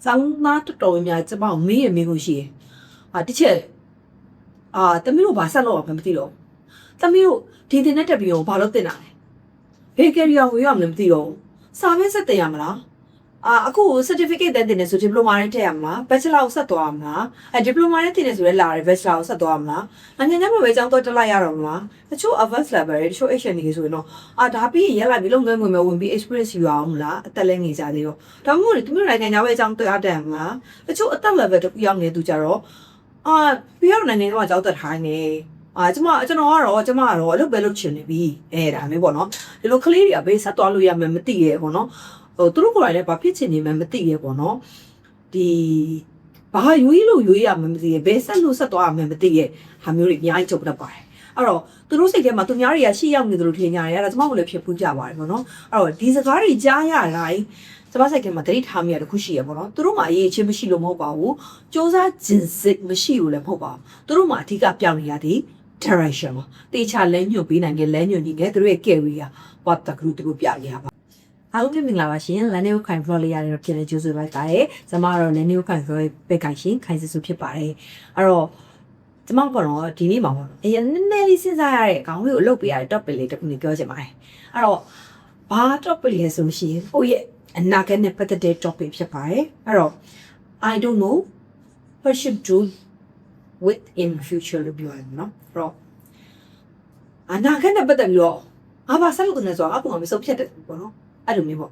ကျောင်းသားတော်တော်များကျမကိုမေးရမေးလို့ရှိရင်တစ်ချက်သမီးတို့ဘာဆက်လို့အောင်မသိတော့သမီးတို့ဒီတင်နဲ့တက်ပြီးတော့ဘာလို့တင်တာလဲဘေကရီယာဝေးရမလို့မသိတော့စာပဲဆက်တင်ရမလားအခု certificate တင်နေဆို diploma နဲ့ထည့်ရမလား bachelor ကိုဆက်သွားမလားdiploma နဲ့တင်နေဆိုလဲလာတယ် bachelor ကိုဆက်သွားမလားနိုင်ငံခြားမှာပဲအကြောင်းတော့တက်လိုက်ရတော့မလားတချို့ advanced level တွေတချို့ HN တွေဆိုရင်တော့ဒါပြီးရင်ရက်လိုက်ပြီးလုပ်ငန်းဝင်ပြီး experience ယူအောင်မလားအသက်လဲငေကြသေးတော့ဒါမှမဟုတ်သူတို့နိုင်ငံခြားပဲအကြောင်းတွေ့ရတယ်မလားတချို့အသက် level တခုရောက်နေသူကြတော့ပြီးတော့နိုင်ငံတော့အကြောင်းတက်ထိုင်းနေကျွန်တော်ကတော့အလုပ်ပဲလုပ်ချင်နေပြီဒါမျိုးပေါ့နော်ဒီလိုကလေးတွေကဘေးဆက်သွားလို့ရမယ်မသိရဲပေါ့နော်သူတို့ကိုယ်တိုင်လည်းဘာဖြစ်ချင်နေမှမသိရဲပေါ့နော်ဒီဘာရွေးလို့ရွေးရမှမသိရဲဘယ်ဆက်လို့ဆက်သွားရမှမသိရဲဟာမျိုးတွေအများကြီးချုပ်တတ်ပါတယ်အဲ့တော့သူတို့စိတ်ထဲမှာသူများတွေကရှေ့ရောက်နေသလိုထင်ကြတယ်အဲ့ဒါကျွန်မတို့လည်းဖြစ်ပူးကြပါတယ်ပေါ့နော်အဲ့တော့ဒီစကားတွေကြားရတိုင်းကျွန်မစိတ်ထဲမှာတတိထားမိရတခုရှိရပေါ့နော်သူတို့မှအရေးချင်းမရှိလို့မဟုတ်ပါဘူးစ조사ခြင်းစိတ်မရှိလို့လည်းမဟုတ်ပါဘူးသူတို့မှအဓိကပြောင်းနေရသည် direction မှာတေချာလဲညွတ်ပေးနိုင်ခဲ့လဲညွတ်နေခဲ့သူတို့ရဲ့ career ဘာတကလူတကူပြရပါအားလုံးမင်္ဂလာပါရှင်လန်နေကိုခိုင်ဖလော်လေးရတယ်ဖြစ်နေကြိုးဆိုလိုက်ပါတယ်ကျွန်မကတော့လန်နေကိုခိုင်ဖလော်ပဲခိုင်ရှင်ခိုင်စစုဖြစ်ပါတယ်အဲ့တော့ကျွန်မကတော့ဒီနေ့မှာပေါ့အရင်နည်းနည်းလေးစဉ်းစားရတဲ့ခေါင်းလေးကိုအလုပ်ပေးရတဲ့ topic လေးတစ်ခုကိုပြောချင်ပါတယ်အဲ့တော့ဘာ topic လဲဆိုလို့ရှိရင်ကိုယ့်ရဲ့အနာဂတ်နဲ့ပတ်သက်တဲ့ topic ဖြစ်ပါတယ်အဲ့တော့ I don't know what should do with in future လို့ပြောရမယ်နော်အဲ့တော့အနာဂတ်နဲ့ပတ်သက်ပြီးတော့ဘာဆက်လုပ်နေဆိုတော့အပုံမစုံဖြတ်တယ်ပေါ့နော်အဲ့လိုမျိုးပေါ့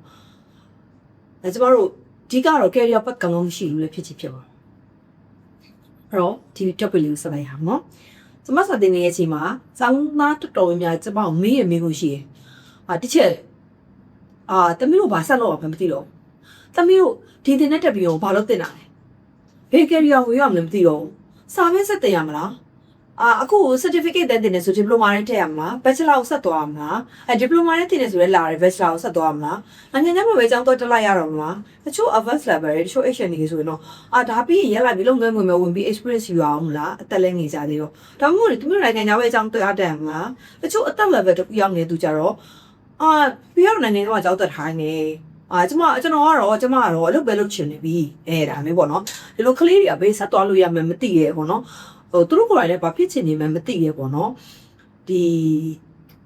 ကျမတို့ဒီကတော့ career path ကောင်းကောင်းရှိလို့လည်းဖြစ်ချင်ဖြစ်ပါအဲ့တော့ဒီ topic လေးကိုဆက်လိုက်ရအောင်နော်ကျမစတင်နေတဲ့အချိန်မှာကျောင်းသားတော်တော်များကျမကိုမေးရမေးလို့ရှိရင်တစ်ချက်သမီးတို့ဘာဆက်လို့အောင်မသိတော့သမီးတို့ဒီတင်နဲ့တက်ပြီးတော့ဘာလို့တင်တာလဲဘေကရီယာဝေးရမလို့မသိတော့စာပဲဆက်တင်ရမလားအခု certificate တင်နေဆို diploma နဲ့ထည့်ရမလား bachelor ကိုဆက်သွားမလားdiploma နဲ့တင်နေဆိုလဲလာတယ် bachelor ကိုဆက်သွားမလားနိုင်ငံခြားမှာပဲအကြောင်းတော့တက်လိုက်ရတော့မလားတချို့ advanced level တွေတချို့ HN တွေဆိုရင်တော့ဒါပြီးရင်ရက်လိုက်ပြီးလုပ်ငန်းဝင်ပြီး experience ယူအောင်မလားအသက်လဲငေကြသေးတော့ဒါမှမဟုတ်သူတို့နိုင်ငံခြားပဲအကြောင်းတွေ့ရတယ်မလားတချို့အသက် level တခုရောက်နေသူကြတော့ပြီးတော့နိုင်ငံတော့အကြောင်းတက်ထိုင်းနေကျွန်တော်ကတော့အလုပ်ပဲလုပ်ချင်နေပြီဒါမျိုးပေါ့နော်ဒီလိုကလေးတွေကဘေးဆက်သွားလို့ရမယ်မသိရဲပေါ့နော်သူတို့ကိုယ်တိုင်လည်းဘာဖြစ်ချင်နေမှမသိရဲပေါ့နော်ဒီ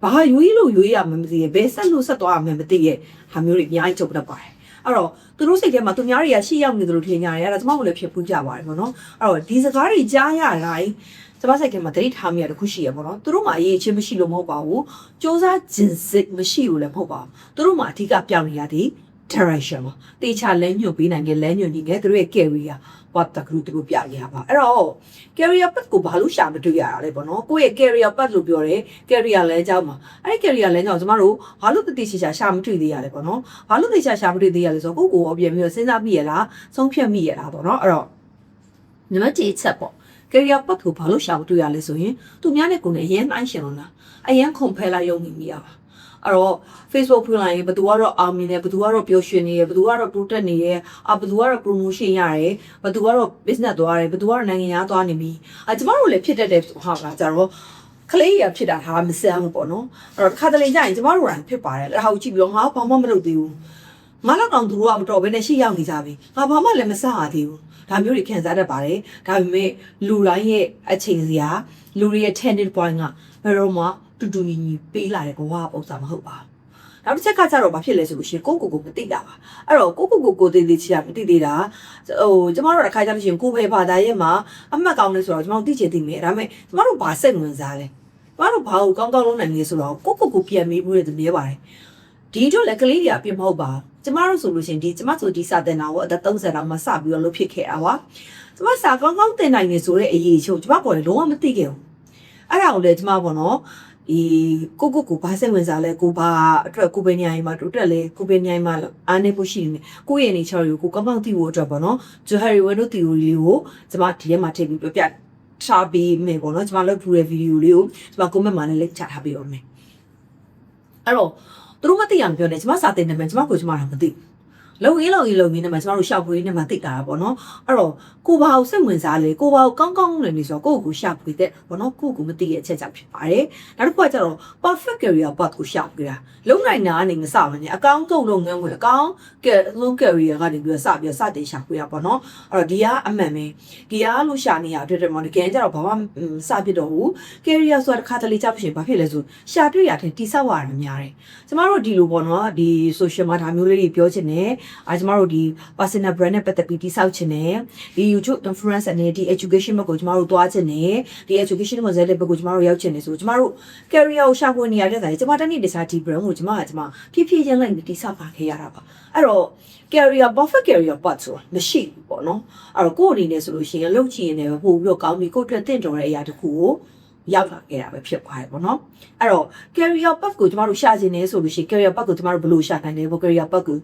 ဘာရွေးလို့ရွေးရမှမသိရဲဘယ်ဆက်လို့ဆက်သွားရမှမသိရဲဟာမျိုးတွေအများကြီးချုပ်တတ်ပါတယ်အဲ့တော့သူတို့စိတ်ထဲမှာသူများတွေကရှေ့ရောက်နေသလိုထင်ကြတယ်အဲ့ဒါကျွန်မတို့လည်းဖြစ်ပူးကြပါတယ်ပေါ့နော်အဲ့တော့ဒီစကားတွေကြားရတိုင်းကျွန်မစိတ်ထဲမှာတတိထားမိရတခုရှိရပေါ့နော်သူတို့မှအရေးချင်းမရှိလို့မဟုတ်ပါဘူးစ조사ခြင်းစိတ်မရှိလို့လည်းမဟုတ်ပါဘူးသူတို့မှအဓိကပြောင်းနေရသည် direction မှာတေချာလဲညွတ်ပေးနိုင်ခဲ့လဲညွတ်နေခဲ့သူတို့ရဲ့ career ဘာတကလူတကူပြရပါအဲ့တော့ career path ကိုဘာလို့ရှာမတွေ့ရတာလဲပေါ့နော်ကိုယ့်ရဲ့ career path လို့ပြောတယ် career လမ်းကြောင်းမှာအဲ့ဒီ career လမ်းကြောင်းကျမတို့ဘာလို့တတိချာရှာမတွေ့သေးရလဲပေါ့နော်ဘာလို့တတိချာရှာမတွေ့သေးရလဲဆိုတော့ကိုယ့်ကိုပြန်ပြီးတော့စဉ်းစားမိရလားဆုံးဖြတ်မိရလားပေါ့နော်အဲ့တော့နံပါတ်1ချက်ပေါ့ career path ကိုဘာလို့ရှာမတွေ့ရလဲဆိုရင်သူများနဲ့ကိုယ်နဲ့အရင်နှိုင်းရှင်လို့လားအရင် compare လိုက်ရုံနေမိရပါအဲ့တော့ Facebook ဖွင့်လိုက်ရင်ဘယ်သူကတော့အောင်မြင်တယ်ဘယ်သူကတော့ပျော်ရွှင်နေတယ်ဘယ်သူကတော့တိုးတက်နေတယ်ဘယ်သူကတော့ promotion ရတယ်ဘယ်သူကတော့ business သွားတယ်ဘယ်သူကတော့နိုင်ငံသားသွားနေပြီကျမတို့လည်းဖြစ်တတ်တယ်ဟာကကြတော့ကလေးရဖြစ်တာဟာမဆန်းဘူးပေါ့နော်အဲ့တော့ခါတလေကျရင်ကျမတို့ကဖြစ်ပါတယ်အဲ့ဒါကိုကြည့်ပြီးတော့ငါဘာမှမလုပ်သေးဘူးငါလောက်တောင်သူတို့ကမတော်ဘဲနဲ့ရှေ့ရောက်နေကြပြီငါဘာမှလည်းမစရသေးဘူးဒါမျိုးတွေခံစားတတ်ပါတယ်ဒါပေမဲ့လူတိုင်းရဲ့အချိန်စရာလူတွေရဲ့ turning point ကဘယ်တော့မှတူညီညီပေးလာတဲ့ဘဝပုံစံမဟုတ်ပါဘူးနောက်တစ်ချက်ကကြတော့ဘာဖြစ်လဲဆိုလို့ရှိရင်ကိုမသိတာပါအဲ့တော့ကိုသေးချာမသိသေးတာကျမတို့တစ်ခါကြလို့ရှိရင်ကိုပဲဘာသာရဲ့မှာအမှတ်ကောင်းလဲဆိုတော့ကျမတို့သိချင်သိမယ်ဒါပေမဲ့ကျမတို့ဘာစိတ်ဝင်စားလဲကျမတို့ဘာကိုကောင်းလုံးနိုင်လဲဆိုတော့ကိုပြန်မေးဖို့ရတဲ့နေပါတယ်ဒီတော့လည်းကလေးတွေအပြစ်မဟုတ်ပါကျမတို့ဆိုလို့ရှိရင်ကျမဆိုဒီစာတင်တာကိုအသက်30လောက်မှစပြီးတော့လုပ်ဖြစ်ခဲ့တာပါကျမစာကောင်းတင်နိုင်နေဆိုတဲ့အရေးချို့ကျမပေါ်လည်းလုံးဝမသိခဲ့ဘူးအဲ့ဒါကိုလည်းကျမပေါ့နော်ကိုဘာစိတ်ဝင်စားလဲကိုဘာအတွက်ကိုပဲနေရာမှာတိုးတက်လဲကိုပဲနေရာမှာအားနေဖို့ရှိနေကိုရဲ့ nature ကိုကောင်းကောင်းသိဖို့အတွက်ပေါ့နော် Johari Wendo theory ကိုကျမဒီထဲမှာထည့်ပြီးပြပြထားပြီးမယ်ပေါ့နော်ကျမလုပ်ထူတဲ့ video လေးကိုကျမ comment မှာလည်းလက်ချထားပေးပါမယ်အဲ့တော့သူတို့မသိရမပြောနဲ့ကျမစာတင်နေမယ်ကျမတော့မသိ လုံရင်းနဲ့မှာကျမတို့ရှောက်ပွေးနဲ့မှာတိတ်တာပေါ့နော်အဲ့တော့ကိုဘာကိုစိတ်ဝင်စားလေကိုဘာကိုကောင်းနေနေဆိုတော့ကိုရှောက်ပွေးတဲ့ပေါ့နော်ကိုမသိတဲ့အချက်ကြောင့်ဖြစ်ပါတယ်နောက်တစ်ခုကကျတော့ perfect career path ကိုရှောက်ပွေးတာလုံနိုင်တာကနေမစမနဲ့အကောင့်ကုန်လုပ်ငန်းဝင်အကောင့်long career ကနေပြီးတော့စတင်ရှောက်ပွေးတာပေါ့နော်အဲ့တော့ဒီကအမှန်ပဲဒီကလို့ရှာနေရအတွက်တည်းမှာတကယ်ကျတော့ဘာမှစဖြစ်တော့ဘူး career ဆိုတာတစ်ခါတလေကြောက်ဖြစ်ဘာဖြစ်လဲဆိုရှာတွေ့ရတဲ့တိဆောက်ရတာများတယ်ကျမတို့ဒီလိုပေါ့နော်ဒီ social မှာဒါမျိုးလေးတွေပြောချင်တယ်ကျမတို့ဒီ personal brand နဲ့ပတ်သက်ပြီးတိဆောက်ချင်တယ်ဒီ YouTube influence နဲ့ဒီ education ဘက်ကိုကျမတို့သွားချင်တယ်ဒီ education ကိုဇက်တဲ့ဘက်ကိုကျမတို့ရောက်ချင်တယ်ဆိုကျမတို့ career ကိုရှာဖွေနေရတဲ့ဆိုင်ကျမတနေ့တခြားဒီ brand ကိုကျမဖြည်းဖြည်းချင်းလိုက်တိဆောက်ပါခဲ့ရတာပါအဲ့တော့ career perfect career path ဆိုတာမရှိဘူးပေါ့နော်အဲ့တော့ကိုယ့်အနေနဲ့ဆိုလို့ရှိရင်လှုပ်ချင်ရင်လည်းပို့ပြီးတော့ကောင်းပြီကိုယ့်အတွက်တင့်တော်တဲ့အရာတစ်ခုကိုရောက်လာခဲ့တာပဲဖြစ်သွားတယ်ပေါ့နော်အဲ့တော့ career path ကိုကျမတို့ရှာချင်နေဆိုလို့ရှိရင် career path ကိုကျမတို့ဘယ်လိုရှာနိုင်လဲပေါ့ career path ကိ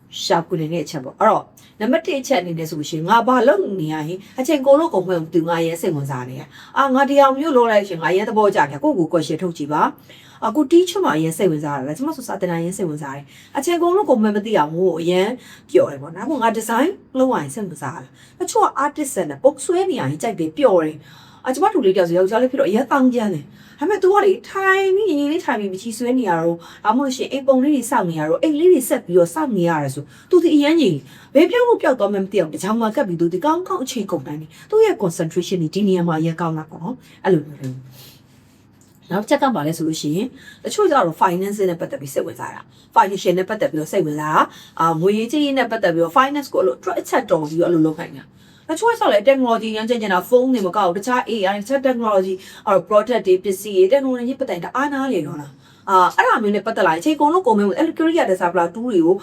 ုရှာဖွေနေတဲ့အချက်ပေါ့အဲ့တော့နံပါတ်1အချက်အနေနဲ့ဆိုလို့ရှိရင်ငါဘာလုပ်နေရရင်အချိန်ကုန်လို့ကုန်မဲ့သူငါရဲစိတ်ဝင်စားနေရငါတရားမျိုးလုပ်လိုက်ရှင်ငါရဲသဘောကျတယ်ကိုယ့်ကို question ထုတ်ကြည့်ပါအခုတီးချွတ်မှာရဲစိတ်ဝင်စားရတယ်ကျမဆိုစာတင်ရဲစိတ်ဝင်စားတယ်အချိန်ကုန်လို့ကုန်မဲ့မသိအောင်ဟိုအရင်ပျော်တယ်ပေါ့နော်ငါ design လုပ်ရရင်စိတ်ဝင်စားတယ်တချို့က artist နဲ့ပုတ်ဆွဲနေရရင်ကြိုက်တယ်ပျော်တယ်ကျမတို့လေးတယောက်ဆိုယောက်ျားလေးဖြစ်တော့အရင်တောင်းကြမ်းတယ်ဒါပေမဲ့ तू ကလေထိုင်ပြီးရင်လေးထိုင်ပြီးမချီဆွဲနေရတော့ဒါမှမဟုတ်ရှင်အိမ်ပုံလေးတွေစောင့်နေရတော့အိမ်လေးတွေဆက်ပြီးတော့စောင့်နေရတယ်ဆို तू ဒီအရင်ကြီးဘယ်ပြောင်းလို့ပျောက်သွားမှမသိအောင်တချောင်းမှာကပ်ပြီး तू ဒီကောင်းအချိန်ကုန်တိုင်းသူ့ရဲ့ concentration ဒီနေရာမှာအရင်ကောင်းတာပေါ့နော်အဲ့လိုမျိုးနောက်ချက်ကပါလဲဆိုလို့ရှိရင်တချို့ကျတော့ finance နဲ့ပတ်သက်ပြီးစိတ်ဝင်စားတာ financial နဲ့ပတ်သက်ပြီးတော့စိတ်ဝင်စားတာငွေရေးကြေးရေးနဲ့ပတ်သက်ပြီးတော့ finance ကိုအဲ့လို အချက်တော်ပြီးတော့အဲ့လိုလုပ်ခိုင်းတာတချို့ဆောက်လဲ technology ရမ်းကျင်တာဖုန်းတွေမကောက်တခြား AI တခြား technology product တွေပစ္စည်းတွေ technology ပတ်တိုင်တာအားနာလေတော့လားအဲ့ဒါမျိုးနဲ့ပတ်သက်လာရင်အချိန်ကုန်လို့ကုန်မယ်အဲ့လို career developer တူးတွေကိ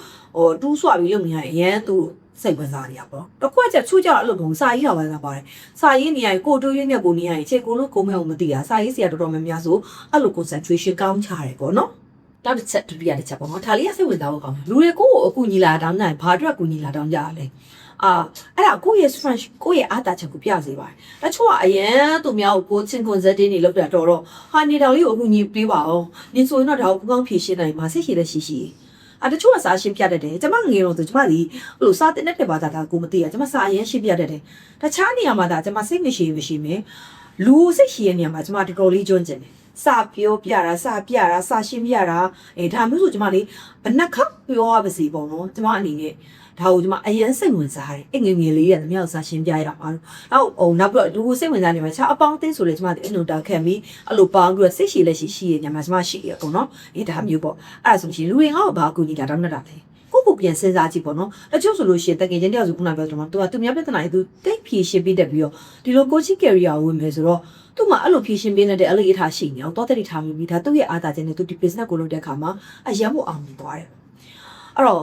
ုတူးဆွပြီးလုပ်နေရရင်အရင်သူစိတ်ဝင်စားနေရပေါ့တခွက်ချက်ချိုးကြအဲ့လိုပုံစာရေးတာပဲကပါတယ်စာရေးနေရရင်ကိုတိုးရင်းနဲ့ကိုနေရရင်အချိန်ကုန်လို့ကုန်မယ်မသိတာစာရေးစရာတော်တော်များများဆိုအဲ့လို concentration ကောင်းချတယ်ပေါ့နော်နောက်တစ်ချက်ဒုတိယတစ်ချက်ပေါ့နော်ဒါလေးကစိတ်ဝင်စားဖို့ကောင်းတယ်လူတွေကိုအကူညီလာတောင်းနိုင်ဘာအတွက်အကူညီလာတောင်းကြရလဲအဲ့ဒါကိုယ့်ရဲ့ strength ကိုယ့်ရဲ့အားသာချက်ကိုပြစေပါတယ်တချို့ကအရင်သူများကိုချင်းကွန်ဆက်တင်းတွေလောက်တာတော့ဟာနေတော်လေးကိုအကူညီပေးပါအောင်နင်ဆိုရင်တော့ဒါကိုကောင်းဖြေရှင်းနိုင်မှာစိတ်ရှိလက်ရှိတချို့ကစာရှင်းပြတတ်တယ်ကျမငယ်တော့ဆိုကျမဒီအဲ့လိုစာတင်တဲ့ဘာသာကိုမသိရကျမစာအရင်ရှင်းပြတတ်တယ်တခြားနေရာမှာဒါကျမစိတ်မရှိမယ်လူစိတ်ရှိရဲ့နေရာမှာကျမတော်တော်လေးကျွမ်းကျင်တယ်စာပြောပြတာစာပြတာစာရှင်းပြတာဒါမျိုးဆိုကျမလေးဘယ်နှခါပြောရပါစေပေါ့နော်ကျမအနေနဲ့ဒါကိုကျမအရင်စိတ်ဝင်စားတယ်အငယ်ငယ်လေးရတမြောက်စာရှင်းပြရတာပါနောက်ပြီးတော့လူကိုစိတ်ဝင်စားနေမှာချာအပေါင်းအသင်းဆိုလေကျမအင်နိုတာခံပြီးအဲ့လိုပေါင်းပြီးတော့စိတ်ရှိလက်ရှိရညမှာကျမရှိရပေါ့နော်ဒါမျိုးပေါ့အဲ့ဒါဆိုရှင်လူတွေငါ့ကိုဘာအကူညီတာတောင်းနေတာလဲကိုပြန်စဉ်းစားကြည့်ပေါ့နော်တချို့ဆိုလို့ရှိရင်တကယ်ချင်းတယောက်ဆိုခုနပြောတယ်မှာသူများပြဿနာတွေသူတိတ်ဖြေရှင်းပြီးတက်ပြီးတော့ဒီလို coaching career ဝင်မယ်ဆိုတော့သူ့မှာအဲ့လိုဖြေရှင်းပေးတဲ့အလေးအထားရှိနေအောင်တော့တိထားပြီးဒါသူ့ရဲ့အားသာချက်နဲ့သူဒီ business ကိုလုပ်တဲ့အခါမှာအရန်ဖို့အောင်မြင်သွားတယ်အဲ့တော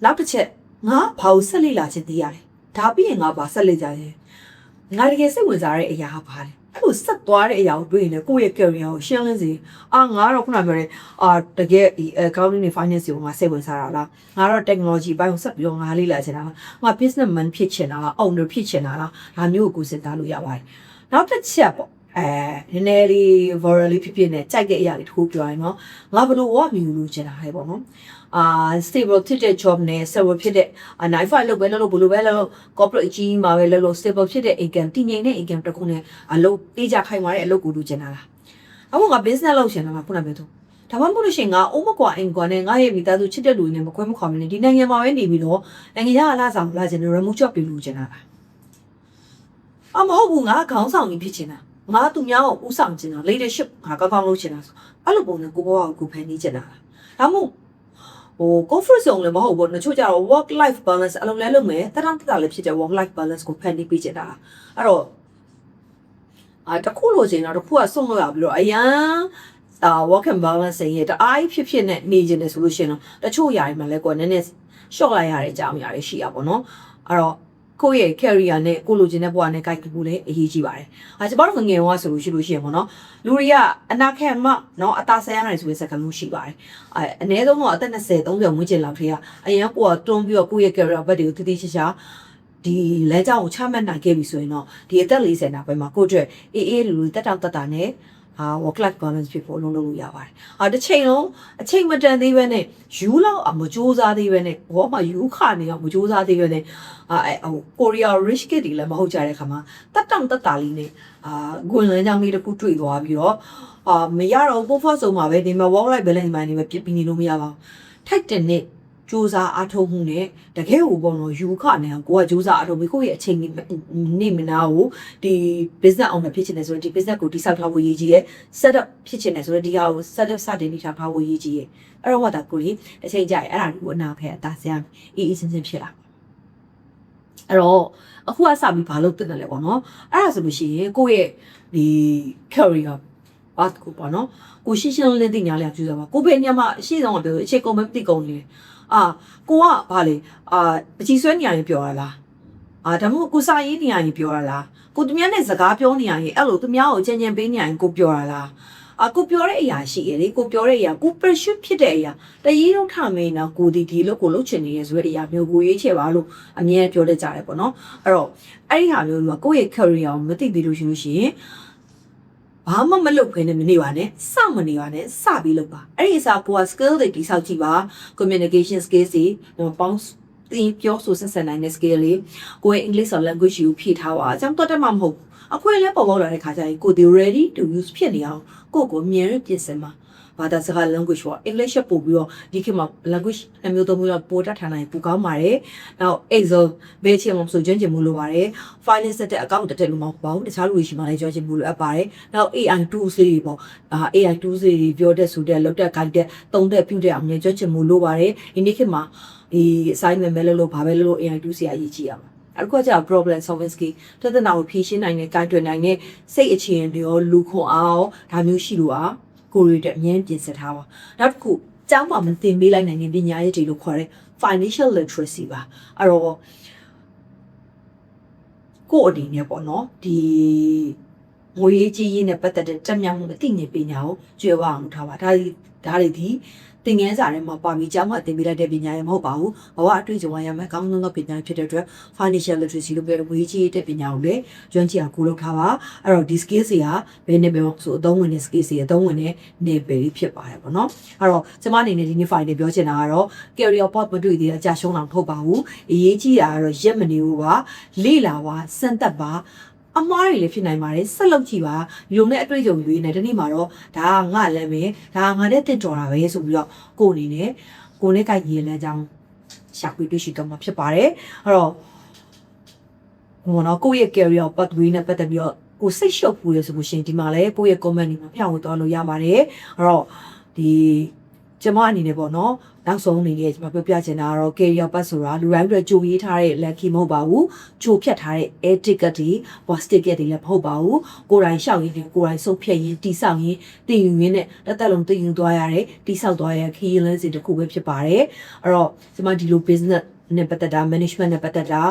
့နောက်တစ်ချက်ငါဘာလို့ဆက်လက်လာခြင်းသိရတယ်ဒါပြီးရင်ငါဘာဆက်လက်ကြရင်ငါတကယ်စိတ်ဝင်စားတဲ့အရာဟာဘာလဲအဲ့လိုဆက်သွားတဲ့အရာကိုတွေ့ရင်လည်းကိုယ့်ရဲ့ career ကိုရှင်းလင်းစေငါတော့ခုနပြောတဲ့တကယ်ဒီ accounting နဲ့ finance ကိုငါစိတ်ဝင်စားတာလားငါတော့ technology ဘိုင်းကိုဆက်ပြီးတော့ငါလေးလာချင်တာလားငါ businessman ဖြစ်ချင်တာလား owner ဖြစ်ချင်တာလားဒါမျိုးကိုစဉ်းစားလို့ရပါတယ်နောက်တစ်ချက်ပေါ့နည်းနည်းလေး viral လေးဖြစ်နေကြိုက်တဲ့အရာလေးတစ်ခုပြောရင်နော်ငါဘယ်လိုဝါမျိုးလို့ချင်တာလဲပေါ့နော်stable ဖြစ်တဲ့ job နဲ့ stable ဖြစ်တဲ့9-5လုပ်ပဲလုပ်ဘယ်လိုပဲလုပ် corporate အကြီးမှာပဲလုပ် stable ဖြစ်တဲ့ income တည်ငြိမ်တဲ့ income တစ်ခုနဲ့အလုပ်ပေးကြခိုင်ပါတဲ့အလုပ်ကိုလုပ်ချင်တာလားအခုငါ business လုပ်ချင်တာမှာခုနပြောသူဒါမှမဟုတ်လို့ရှိရင်ငါအုံးမကွာအိမ်ကွာနဲ့ငါရဲ့မိသားစုချစ်တဲ့လူတွေနဲ့မခွဲမခွာမနေဒီနိုင်ငံမှာပဲနေပြီးတော့နိုင်ငံခြားအလားဆောင်လာချင်တယ် remote job ပြုလုပ်ချင်တာလားမဟုတ်ဘူးငါခေါင်းဆောင်ကြီးဖြစ်ချင်တာငါသူများကိုဦးဆောင်ချင်တာ leadership ငါကောင်းလုပ်ချင်တာဆိုအဲ့လိုပုံနဲ့ကိုဘဝကိုဖန်တီးချင်တာလားဒါမှမဟုတ်comfort zone လည်းမဟုတ်ဘူးတချို့ကျတော့ work life balance အလုံးလဲလုပ်မယ်တတလည်းဖြစ်တဲ့ work life balance ကိုဖန်တီးပေးချင်တာအဲ့တော့တခုလိုချင်တော့တခုကဆုံးလို့ရပြီးတော့အရန်work and balance ရဲ့တအားဖြစ်နဲ့နေချင်တယ်ဆိုလို့ရှိရင်တော့တချို့ຢာတွေမှာလည်းကိုယ်နည်းနည်း short လိုက်ရတဲ့အကြောင်းအရာတွေရှိရပါတော့အဲ့တော့ကိုယ့်ရဲ့ career နဲ့ကိုလိုချင်တဲ့ဘဝနဲ့ကိုက်ကူလည်းအရေးကြီးပါတယ်ကျမတို့ငယ်ငယ်ကဆိုလို့ရှိရင်ပေါ့နော်လူတွေကအနာခံမှနော်အသားဆဲရနိုင်ဆိုတဲ့စကားမျိုးရှိပါတယ်အနည်းဆုံးတော့အသက်20-30ဝန်းကျင်လောက်ထဲကအရင်ကိုကတွန်းပြီးတော့ကိုယ့်ရဲ့ career ဘက်တွေကိုတိတိကျကျဒီလဲကြောင်းကိုချမှတ်နိုင်ခဲ့ပြီဆိုရင်တော့ဒီအသက်40နာပဲမှာကိုယ့်အတွက်အေးလူတက်တောင့်တက်တာနဲ့ work life balance ဖြစ်ဖို့လုံးလို့ရပါတယ်တစ်ချိန်လုံးအချိန်မတန်သေးပဲနဲ့ယူလောက်မကြိုးစားသေးပဲနဲ့ဘောမှာယူခနေအောင်မကြိုးစားသေးပဲနဲ့ကိုရီးယား rich kid တွေလည်းမဟုတ်ကြတဲ့ခါမှာတက်တောင့်တက်တာလေးနဲ့ဂွင်လန်းကြောင်းလေးတစ်ခုတွေ့သွားပြီးတော့မရတော့ကိုဖော့ဆုံးမှာပဲဒီမှာ work life balance မှာနေပဲပြပြီးနေလို့မရပါဘူးထိုက်တဲ့နဲ့ကြိုးစားအားထုတ်မှုနဲ့တကယ်ကိုပေါ့နော်ယူခနေအောင်ကိုကကြိုးစားအားထုတ်ပြီးကိုယ့်ရဲ့အချိန်နေမနာကိုဒီ business owner ဖြစ်ချင်တယ်ဆိုတော့ဒီ business ကိုတိစောက်ထားဖို့ရည်ကြီးရဲ့ set up ဖြစ်ချင်တယ်ဆိုတော့ဒီဟာကို set up စတင်နေထားဖို့ရည်ကြီးရဲ့အဲ့တော့ဒါကိုလေအချိန်ကြာရင်အဲ့ဒါကိုအနာဖဲအသာစရအေးအေးစင်းစင်းဖြစ်လာအဲ့တော့အခုကစပြီးဘာလို့တက်တယ်လဲပေါ့နော်အဲ့ဒါဆိုလို့ရှိရင်ကိုယ့်ရဲ့ဒီ career path ကိုပေါ့နော်ကိုရှင်းရှင်းလင်းသိညာလေးကြည့်ရပါကိုဘယ်ညမှာအရှိဆုံးကပြောအချိန်ကုန်မသိကုန်လေကိုကဘာလဲအကြီးဆွဲနေရရင်ပြောရလားဒါမှမဟုတ်ကိုစာရေးနေရရင်ပြောရလားကိုသူများနဲ့စကားပြောနေရရင်အဲ့လိုသူများကိုချင်းချင်းပေးနေရရင်ကိုပြောရလားကိုပြောတဲ့အရာရှိရလေကိုပြောတဲ့အရာကို pressure ဖြစ်တဲ့အရာတရေတော့ထမင်းတော့ကိုဒီလို့ကိုလုပ်ချင်နေရဆိုတဲ့အရာမျိုးကိုရေးချယ်ပါလို့အမြဲပြောတတ်ကြတယ်ပေါ့နော်အဲ့တော့အဲ့ဒီဟာမျိုးကကိုယ့်ရဲ့ career ကိုမသိသေးလို့ရှိရင်ဘာမှမလုပ်ခင်နဲ့မနေပါနဲ့စမနေပါနဲ့စပြီးလုပ်ပါအဲ့ဒီအစားကိုက skill တွေတိစောက်ကြည့်ပါ communication skills တွေပေါင်းတင်ပြောဆိုဆက်ဆံနိုင်တဲ့ skill လေးကိုယ့်ရဲ့ English or language ကိုဖြည့်ထားပါအကြောင်းတော့တတ်မှမဟုတ်အခွင့်အရေးပေါ်လာတဲ့ခါကျရင်ကိုဒီ ready to use ဖြစ်နေအောင်ကိုမြင်ရပြင်စင်ပါဘာသာစကား language ပေါ့ English ပို့ပြီးတော့ဒီခေတ်မှာ language အမျိုးသုံးမျိုးတော့ပို့တတ်ထားနိုင်ပူကောင်းပါတယ်နောက် Excel ဘယ်ချိန်မှဆိုကျွမ်းကျင်မှုလိုပါတယ် finance တဲ့ account တက်လို့မဟုတ်ပါဘူးတခြားလူတွေရှိမှလည်းကျွမ်းကျင်မှုလိုအပ်ပါတယ်နောက် AI tools တွေပေါ့AI tools တွေပြောတဲ့ဆိုတဲ့လောက်တဲ့ guide တဲ့တုံးတဲ့ပြုတဲ့အောင်လည်းကျွမ်းကျင်မှုလိုပါတယ်ဒီနေ့ခေတ်မှာဒီ assignment ပဲလို့ဘာပဲလို့ AI tools တွေအရေးကြီးရပါအခုကကြာ problem solving skill တသနာကိုဖြေရှင်းနိုင်တဲ့ကိုင်တွယ်နိုင်တဲ့စိတ်အခြေအနေရောလူခွန်အားဒါမျိုးရှိလို့ကိုရီတဲ့အမြင်ပြင်ဆက်ထားပါနောက်တစ်ခုကျောင်းမှာမသင်ပေးလိုက်နိုင်တဲ့ပညာရေးတွေလို့ခေါ်တဲ့ financial literacy ပါအဲ့တော့ကို့အနေနဲ့ပေါ့နော်ဒီငွေကြီးရင်းနဲ့ပတ်သက်တဲ့တက်မြောက်မှုအသိဉာဏ်ပညာကိုကျွဲဝအောင်ထားပါဒါတွေဒီသင်ငန်းစာထဲမှာပါပြီးကျောင်းမှာသင်ပေးလိုက်တဲ့ပညာရေးမဟုတ်ပါဘူးဘဝအတွေ့အကြုံရမယ်ကောင်းသောပညာဖြစ်တဲ့အတွက် financial literacy လို့ပြောတဲ့ငွေကြီးတဲ့ပညာကိုလည်းကျွမ်းကျင်အောင်ကိုလုပ်ထားပါအဲ့တော့ဒီ skills တွေကဘယ်နဲ့ပဲဆိုအသုံးဝင်တဲ့ skills တွေအသုံးဝင်တဲ့ level ဖြစ်ပါတယ်ပေါ့နော်အဲ့တော့ကျွန်မအနေနဲ့ဒီနေ့ file တွေပြောချင်တာကတော့ career path မတွေ့သေးတဲ့အကြရှုံးအောင်ထုတ်ပါဘူးအရေးကြီးတာကတော့ရက်မနေဘူးပါလေ့လာပါစမ်းသပ်ပါအမားတွေလည်းဖြစ်နိုင်ပါတယ်ဆက်လုပ်ကြည့်ပါဒီလိုနဲ့အတွေ့အကြုံတွေနဲ့ဒီနေ့မှာတော့ဒါကငါလည်းပဲဒါငါနဲ့တင်တော်တာပဲဆိုပြီးတော့ကိုအနေနဲ့ကိုနဲ့ကြိုက်ရင်လည်းအကြောင်းရှာဖွေတွေ့ရှိတော့မှာဖြစ်ပါတယ်အဲ့တော့ဟိုနော်ကိုယ့်ရဲ့ career pathway နဲ့ပတ်သက်ပြီးတော့ကိုစိတ်ရှုပ်ပူရဆိုလို့ရှိရင်ဒီမှာလည်းကိုယ့်ရဲ့ comment တွေမှာဖြန့်ဝေသွားလို့ရပါတယ်အဲ့တော့ဒီကျွန်မအနေနဲ့ပေါ့နော်နောက်ဆုံးအနေနဲ့ကျွန်မပြောပြချင်တာကတော့ career path ဆိုတာလူတိုင်းအတွက်ကြိုရေးထားတဲ့ lucky မဟုတ်ပါဘူးကြိုဖြတ်ထားတဲ့ air ticket တွေ bus ticket တွေလည်းမဟုတ်ပါဘူးကိုယ်တိုင်ရှောက်ရင်းနဲ့ကိုယ်တိုင်စုပ်ဖြတ်ရင်းတိဆောက်ရင်းတင်ယူရင်းနဲ့တစ်သက်လုံးတင်ယူသွားရတဲ့တိဆောက်သွားရတဲ့ခရီးလမ်းစဉ်တစ်ခုပဲဖြစ်ပါတယ်အဲ့တော့ကျွန်မဒီလို business နဲ့ပတ်သက်တာ management နဲ့ပတ်သက်တာ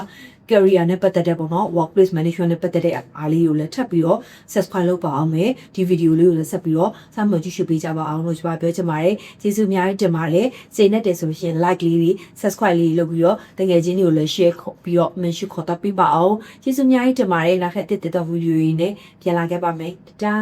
career နဲ့ပတ်သက်တဲ့ပေါ့နော် workplace management နဲ့ပတ်သက်တဲ့အားလေးကိုလည်းထပ်ပြီးတော့ subscribe လုပ်ပါအောင်မယ်ဒီ video လေးကိုလည်းဆက်ပြီးတော့စာမကြည့်ရှုပေးကြပါအောင်လို့ကျွန်မပြောချင်ပါတယ်ကျေးဇူးအများကြီးတင်ပါတယ်စိတ်နဲ့တယ်ဆိုလို့ရှိရင် like လေးတွေ subscribe လေးလုပ်ပြီးတော့တကယ်ချင်းတွေကိုလည်း share ပြီးတော့ mention ခေါ်တော့ပေးပါအောင်ကျေးဇူးအများကြီးတင်ပါတယ်နောက်ထပ်တစ်တော့ video ရင်းနဲ့ပြန်လာခဲ့ပါမယ်တာ